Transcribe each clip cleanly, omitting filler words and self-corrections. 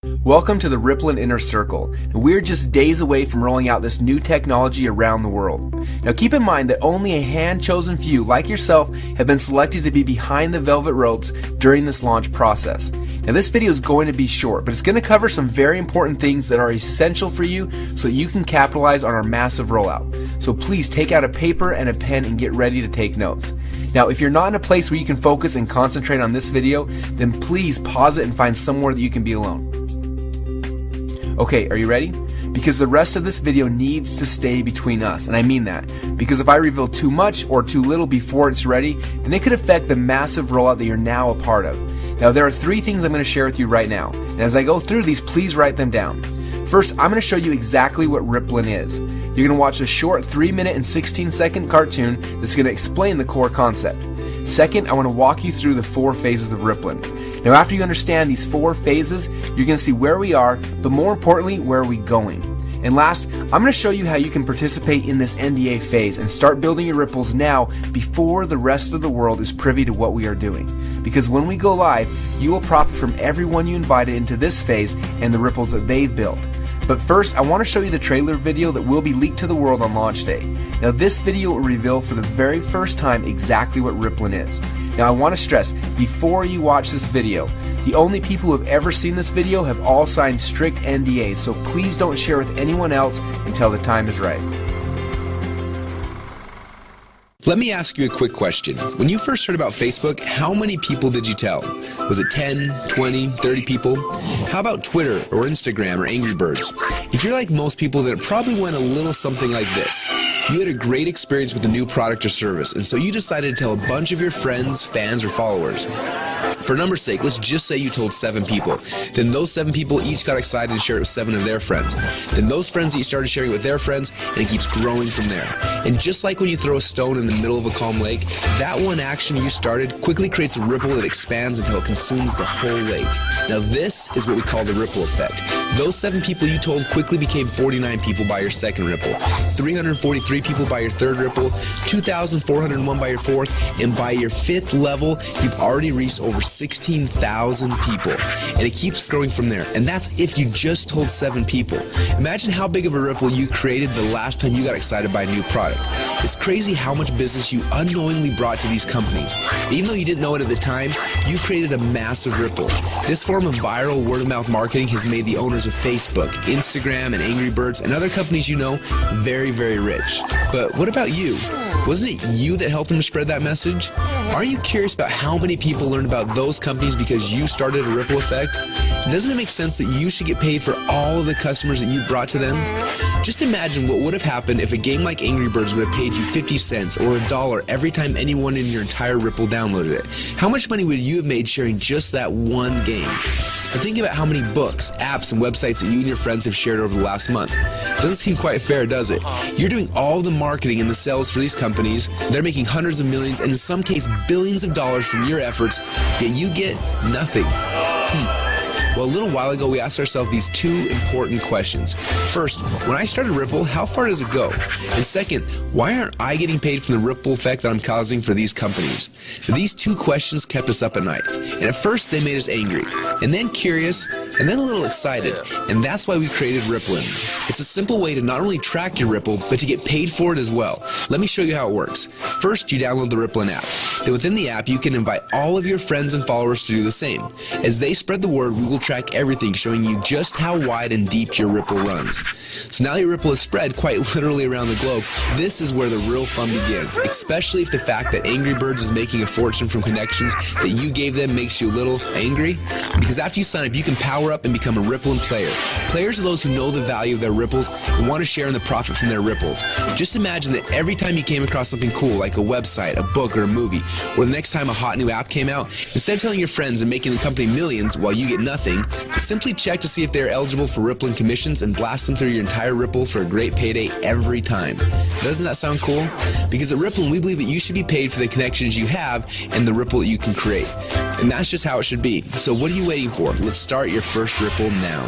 Welcome to the Rippling Inner Circle, and we're just days away from rolling out this new technology around the world. Now keep in mind that only a hand-chosen few like yourself have been selected to be behind the velvet ropes during this launch process. Now this video is going to be short, but it's going to cover some very important things that are essential for you so that you can capitalize on our massive rollout. So please take out a paper and a pen and get ready to take notes. Now if you're not in a place where you can focus and concentrate on this video, then please pause it and find somewhere that you can be alone. Okay, are you ready? Because the rest of this video needs to stay between us, and I mean that. Because if I reveal too much or too little before it's ready, then it could affect the massive rollout that you're now a part of. Now there are 3 things I'm going to share with you right now, and as I go through these, please write them down. First, I'm going to show you exactly what Rippling is. You're going to watch a short 3-minute and 16-second cartoon that's going to explain the core concept. Second, I want to walk you through the 4 phases of Rippling. Now after you understand these 4 phases, you're going to see where we are, but more importantly, where are we going. And last, I'm going to show you how you can participate in this NDA phase and start building your ripples now before the rest of the world is privy to what we are doing. Because when we go live, you will profit from everyone you invited into this phase and the ripples that they've built. But first, I want to show you the trailer video that will be leaked to the world on launch day. Now this video will reveal for the very first time exactly what Rippling is. Now I want to stress, before you watch this video, the only people who have ever seen this video have all signed strict NDAs, so please don't share with anyone else until the time is right. Let me ask you a quick question. When you first heard about Facebook, how many people did you tell? Was it 10, 20, 30 people? How about Twitter or Instagram or Angry Birds? If you're like most people, then it probably went a little something like this. You had a great experience with a new product or service, and so you decided to tell a bunch of your friends, fans, or followers. For number's sake, let's just say you told 7 people. Then those 7 people each got excited and shared it with 7 of their friends. Then those friends each started sharing it with their friends, and it keeps growing from there. And just like when you throw a stone in the middle of a calm lake, that one action you started quickly creates a ripple that expands until it consumes the whole lake. Now this is what we call the ripple effect. Those 7 people you told quickly became 49 people by your second ripple, 343 people by your third ripple, 2,401 by your fourth, and by your 5th level, you've already reached over 16,000 people. And it keeps growing from there. And that's if you just told 7 people. Imagine how big of a ripple you created the last time you got excited by a new product. It's crazy how much business you unknowingly brought to these companies. Even though you didn't know it at the time, you created a massive ripple. This form of viral word-of-mouth marketing has made the owners of Facebook, Instagram, and Angry Birds, and other companies you know, very, very rich. But what about you? Wasn't it you that helped them to spread that message? Aren't you curious about how many people learned about those companies because you started a ripple effect? Doesn't it make sense that you should get paid for all of the customers that you brought to them? Just imagine what would have happened if a game like Angry Birds would have paid you 50 cents or $1 every time anyone in your entire ripple downloaded it. How much money would you have made sharing just that one game? Now think about how many books, apps, and websites that you and your friends have shared over the last month. Doesn't seem quite fair, does it? You're doing all the marketing and the sales for these companies. They're making hundreds of millions and in some cases billions of dollars from your efforts, yet you get nothing. Well, a little while ago, we asked ourselves these 2 important questions. First, when I started Ripple, how far does it go? And second, why aren't I getting paid from the ripple effect that I'm causing for these companies? These 2 questions kept us up at night. And at first, they made us angry, and then curious, and then a little excited. And that's why we created Rippling. It's a simple way to not only track your ripple, but to get paid for it as well. Let me show you how it works. First, you download the Rippling app. Then within the app, you can invite all of your friends and followers to do the same. As they spread the word, we will track everything, showing you just how wide and deep your ripple runs. So now your ripple is spread quite literally around the globe. This is where the real fun begins, especially if the fact that Angry Birds is making a fortune from connections that you gave them makes you a little angry. Because after you sign up, you can power up and become a Rippling player. Players are those who know the value of their ripples and want to share in the profit from their ripples. Just imagine that every time you came across something cool, like a website, a book, or a movie, or the next time a hot new app came out, instead of telling your friends and making the company millions while you get nothing, simply check to see if they're eligible for Rippling commissions and blast them through your entire ripple for a great payday every time. Doesn't that sound cool? Because at Rippling, we believe that you should be paid for the connections you have and the ripple that you can create. And that's just how it should be. So what are you waiting for? Let's start your first ripple now.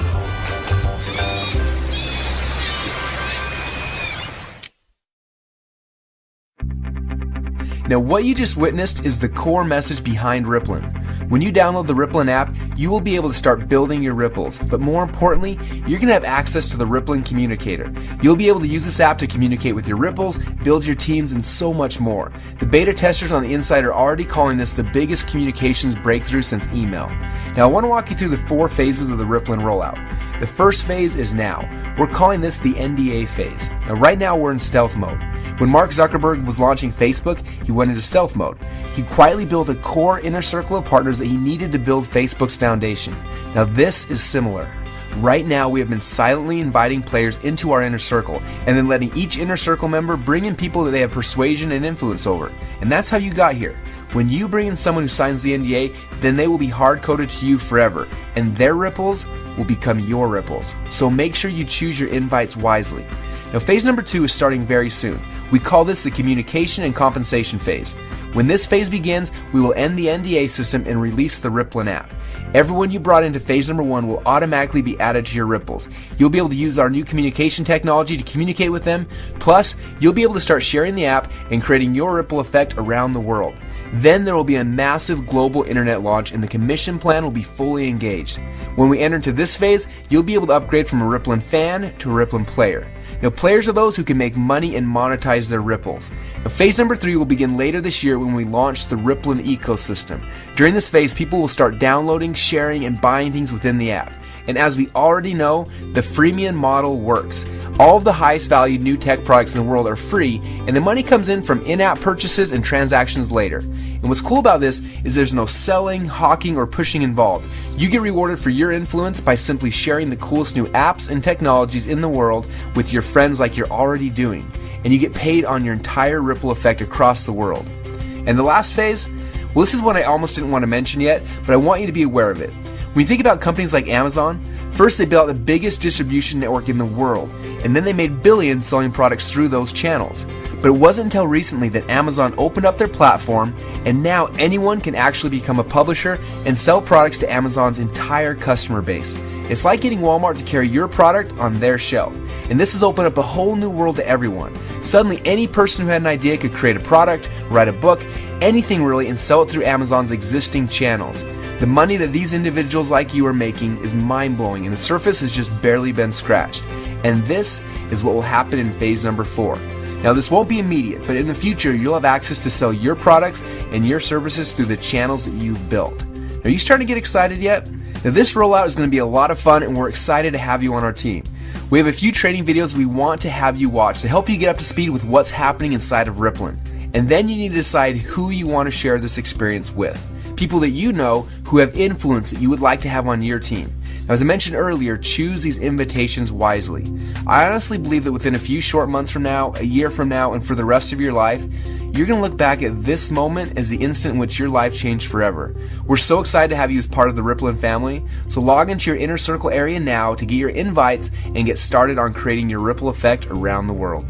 Now what you just witnessed is the core message behind Rippling. When you download the Rippling app, you will be able to start building your ripples, but more importantly, you're going to have access to the Rippling Communicator. You'll be able to use this app to communicate with your ripples, build your teams, and so much more. The beta testers on the inside are already calling this the biggest communications breakthrough since email. Now I want to walk you through the 4 phases of the Rippling rollout. The first phase is now. We're calling this the NDA phase. Now right now we're in stealth mode. When Mark Zuckerberg was launching Facebook, he went into stealth mode. He quietly built a core inner circle of partners that he needed to build Facebook's foundation. Now this is similar. Right now we have been silently inviting players into our inner circle and then letting each inner circle member bring in people that they have persuasion and influence over. And that's how you got here. When you bring in someone who signs the NDA, then they will be hard-coded to you forever, and their ripples will become your ripples. So make sure you choose your invites wisely. Now phase number 2 is starting very soon. We call this the communication and compensation phase. When this phase begins, we will end the NDA system and release the Rippling app. Everyone you brought into phase number 1 will automatically be added to your ripples. You'll be able to use our new communication technology to communicate with them. Plus, you'll be able to start sharing the app and creating your ripple effect around the world. Then there will be a massive global internet launch and the commission plan will be fully engaged. When we enter into this phase, you'll be able to upgrade from a Rippling fan to a Rippling player. Now players are those who can make money and monetize their ripples. Now phase number 3 will begin later this year when we launch the Rippling ecosystem. During this phase, people will start downloading, sharing, and buying things within the app. And as we already know, the freemium model works. All of the highest valued new tech products in the world are free, and the money comes in from in-app purchases and transactions later. And what's cool about this is there's no selling, hawking, or pushing involved. You get rewarded for your influence by simply sharing the coolest new apps and technologies in the world with your friends like you're already doing. And you get paid on your entire ripple effect across the world. And the last phase? Well, this is one I almost didn't want to mention yet, but I want you to be aware of it. When you think about companies like Amazon, first they built the biggest distribution network in the world, and then they made billions selling products through those channels. But it wasn't until recently that Amazon opened up their platform, and now anyone can actually become a publisher and sell products to Amazon's entire customer base. It's like getting Walmart to carry your product on their shelf. And this has opened up a whole new world to everyone. Suddenly, any person who had an idea could create a product, write a book, anything really, and sell it through Amazon's existing channels. The money that these individuals like you are making is mind-blowing, and the surface has just barely been scratched. And this is what will happen in phase number 4. Now this won't be immediate, but in the future you'll have access to sell your products and your services through the channels that you've built. Are you starting to get excited yet? Now this rollout is going to be a lot of fun, and we're excited to have you on our team. We have a few training videos we want to have you watch to help you get up to speed with what's happening inside of Rippling. And then you need to decide who you want to share this experience with. People that you know who have influence that you would like to have on your team. Now, as I mentioned earlier, choose these invitations wisely. I honestly believe that within a few short months from now, a year from now, and for the rest of your life, you're going to look back at this moment as the instant in which your life changed forever. We're so excited to have you as part of the Rippling family, so log into your inner circle area now to get your invites and get started on creating your ripple effect around the world.